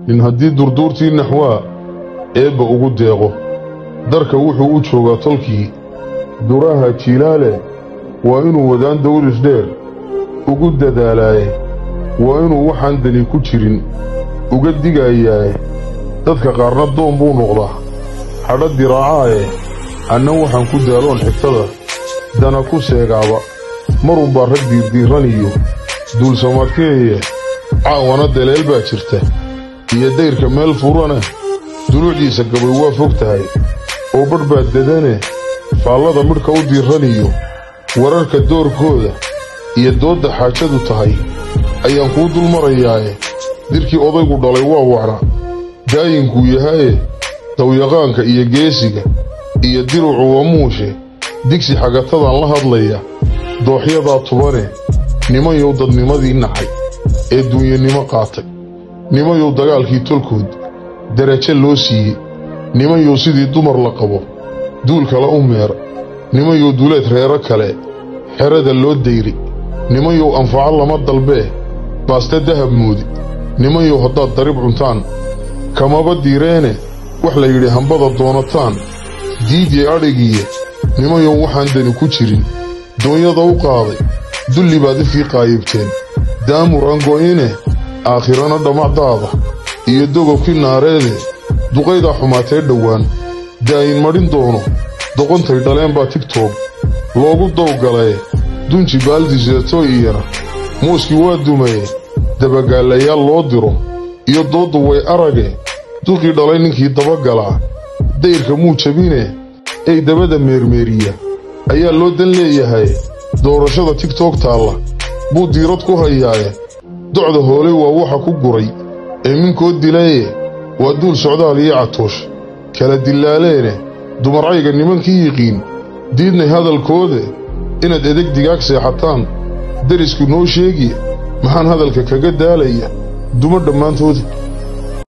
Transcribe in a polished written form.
nin haddii durduurtii naxwaa eebba ugu deeqo darka wuxuu u joogaa tolkii duraha jiilaale waa inuu wadaan dawris dheer ugu dadaalaaye waa inuu waxaan dani ku jirin uga digayaaye dadka qaarna doon buu noqdaa hadha diraacaaye anna waxaan ku daaloon xigtada dana ku seegaaba marunbaa rag diirdiiran iyo duulsamaadkeeye caawana daleel baa jirta iyo dayrka meel furana duluucdiisa gabay waa fog tahay oo badh baa dadane faallada midhka u diirraniyo wararka doorkooda iyo doodda xaajadu tahay ayaan kuu dul marayaaye dirkii odaygu dhalay waa wacna daayinkuu yahaye dawyaqaanka iyo geesiga iyo dirucu waa muushe digsi xagatadaan la hadlaya dooxyadaa tubane nimanyow dadnimadii nacay ee duunyanimo qaatay nimanyow dagaalkii tolkood darajo loo siiyey nimanyow sidii dumar la qabo duul kale u meera nimanyow duuleed reero kale xerada loo dayri nimanyow anfaco lama dalbee baaste dahab moodi nimanyow haddaad darib cuntaan kamaba diireene wax la yidhi hambada doonataan diidiye adhigiiye nimanyow waxaan dani ku jirin doonyada u qaaday dulli baad ifkii qaayibteen daamur aan go'ine aakhirana dhammacdaada iyo dogobkii naareede duqaydaa xumaatee dhowaan daayin madhin doono doqontay dhaleen baa tigtoog loogu dawgalee dunji baaldi seeto iyana muuskii waa dumaye dabagaalayaal loo diro iyo dooddu way arage duqii dhalay ninkii dabagalaa dayrka muu jabine ey dabada meermeeriya ayaa loo dan leeyahay doorashada tigtog taalla buu diirad ku hayaaye docda hoolay waa waxa ku guray ee minkood dilaye waa duul socdaal iyo catoosh kala dilaaleene dumarcayga nimankii yiqiin diidnay hadalkoode inaad edeg digaag seexataan darisku noo sheegi maxaan hadalka kaga daalaya duma dhammaantooda